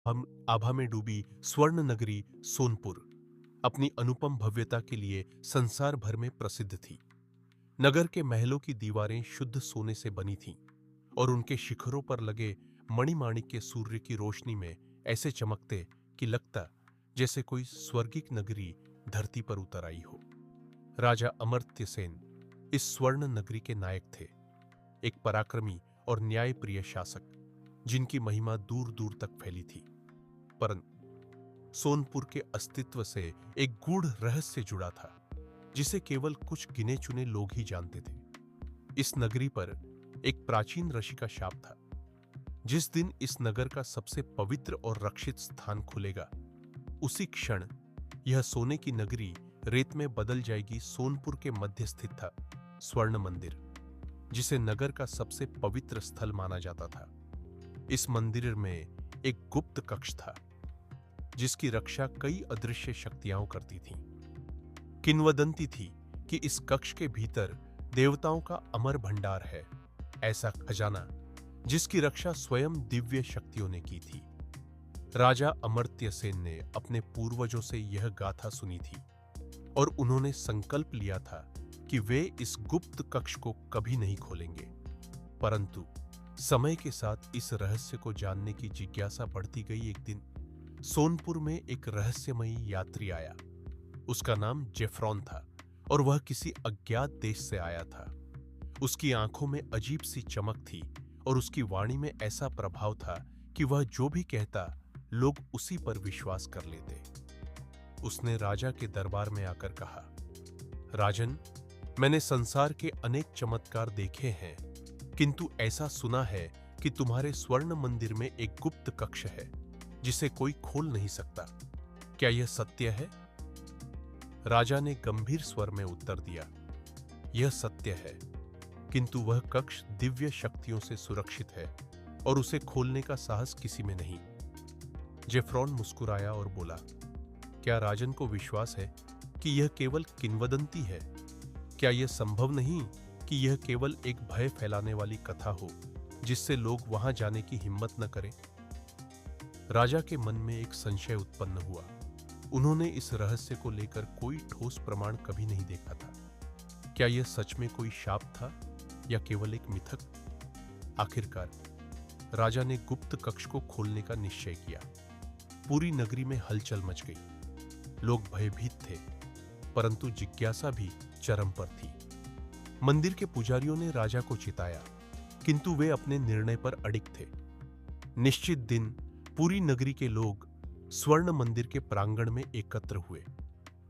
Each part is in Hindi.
हम आभा में डूबी स्वर्ण नगरी सोनपुर अपनी अनुपम भव्यता के लिए संसार भर में प्रसिद्ध थी। नगर के महलों की दीवारें शुद्ध सोने से बनी थीं और उनके शिखरों पर लगे मणिमाणिक के सूर्य की रोशनी में ऐसे चमकते कि लगता जैसे कोई स्वर्गिक नगरी धरती पर उतर आई हो। राजा अमर्त्य सेन इस स्वर्ण नगरी के नायक थे, एक पराक्रमी और न्यायप्रिय शासक जिनकी महिमा दूर दूर तक फैली थी। परंतु सोनपुर के अस्तित्व से एक गूढ़ रहस्य जुड़ा था जिसे केवल कुछ गिने चुने लोग ही जानते थे। इस नगरी पर एक प्राचीन ऋषि का शाप था। जिस दिन इस नगर का सबसे पवित्र और रक्षित स्थान खुलेगा, उसी क्षण यह सोने की नगरी रेत में बदल जाएगी। सोनपुर के मध्य स्थित था स्वर्ण मंदिर, जिसे नगर का सबसे पवित्र स्थल माना जाता था। इस मंदिर में एक गुप्त कक्ष था जिसकी रक्षा कई अदृश्य शक्तियां करती थीं। किंवदंती थी कि इस कक्ष के भीतर देवताओं का अमर भंडार है, ऐसा खजाना जिसकी रक्षा स्वयं दिव्य शक्तियों ने की थी। राजा अमर्त्य सेन ने अपने पूर्वजों से यह गाथा सुनी थी और उन्होंने संकल्प लिया था कि वे इस गुप्त कक्ष को कभी नहीं खोलेंगे। परंतु समय के साथ इस रहस्य को जानने की जिज्ञासा बढ़ती गई। एक दिन सोनपुर में एक रहस्यमयी यात्री आया। उसका नाम जेफ्रॉन था और वह किसी अज्ञात देश से आया था। उसकी आंखों में अजीब सी चमक थी और उसकी वाणी में ऐसा प्रभाव था कि वह जो भी कहता लोग उसी पर विश्वास कर लेते। उसने राजा के दरबार में आकर कहा, राजन, मैंने संसार के अनेक चमत्कार देखे हैं, किंतु ऐसा सुना है कि तुम्हारे स्वर्ण मंदिर में एक गुप्त कक्ष है जिसे कोई खोल नहीं सकता। क्या यह सत्य है? राजा ने गंभीर स्वर में उत्तर दिया, यह सत्य है, किंतु वह कक्ष दिव्य शक्तियों से सुरक्षित है और उसे खोलने का साहस किसी में नहीं। जेफ्रॉन मुस्कुराया और बोला, क्या राजन को विश्वास है कि यह केवल किंवदंती है? क्या यह संभव नहीं कि यह केवल एक भय फैलाने वाली कथा हो जिससे लोग वहां जाने की हिम्मत न करें? राजा के मन में एक संशय उत्पन्न हुआ। उन्होंने इस रहस्य को लेकर कोई ठोस प्रमाण कभी नहीं देखा था। क्या यह सच में कोई शाप था या केवल एक मिथक? आखिरकार राजा ने गुप्त कक्ष को खोलने का निश्चय किया। पूरी नगरी में हलचल मच गई। लोग भयभीत थे, परंतु जिज्ञासा भी चरम पर थी। मंदिर के पुजारियों ने राजा को चिताया, किंतु वे अपने निर्णय पर अडिग थे। निश्चित दिन पूरी नगरी के लोग स्वर्ण मंदिर के प्रांगण में एकत्र हुए।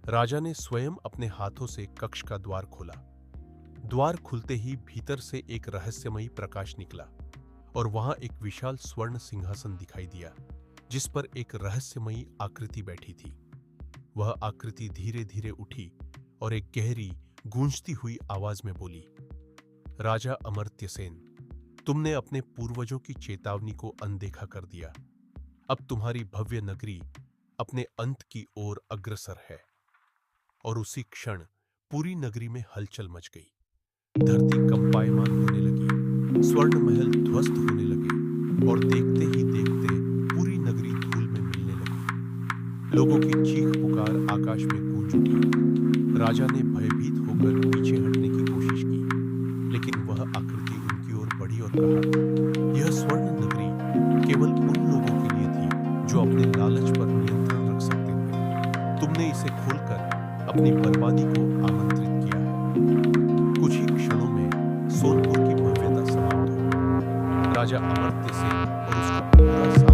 राजा ने स्वयं अपने हाथों से कक्ष का द्वार खोला। द्वार खुलते ही भीतर से एक रहस्यमयी प्रकाश निकला और वहां एक विशाल स्वर्ण सिंहासन दिखाई दिया जिस पर एक रहस्यमयी आकृति बैठी थी। वह आकृति धीरे धीरे उठी और एक गहरी गूंजती हुई आवाज में बोली, राजा अमर्त्य सेन, तुमने अपने पूर्वजों की चेतावनी को अनदेखा कर दिया। अब तुम्हारी भव्य नगरी अपने अंत की ओर अग्रसर है। और उसी क्षण पूरी नगरी में हलचल मच गई। धरती कंपायमान होने लगी, स्वर्ण महल ध्वस्त होने लगे और देखते ही देखते पूरी नगरी धूल में मिलने लगी। लोगों की चीख पुकार आकाश में गूंज उठी। राजा ने भयभीत होकर पीछे हटने की कोशिश की, लेकिन वह आकृति उनकी ओर बढ़ी और कहा, यह स्वर्ण नगरी केवल उन लोगों के लिए थी जो अपने लालच पर नियंत्रण रख सकते थे। तुमने इसे खोलकर अपनी बर्बादी को आमंत्रित किया है। कुछ ही क्षणों में सोनपुर की भव्यता समाप्त हो। राजा अमर्त्य सेन और उसका पूरा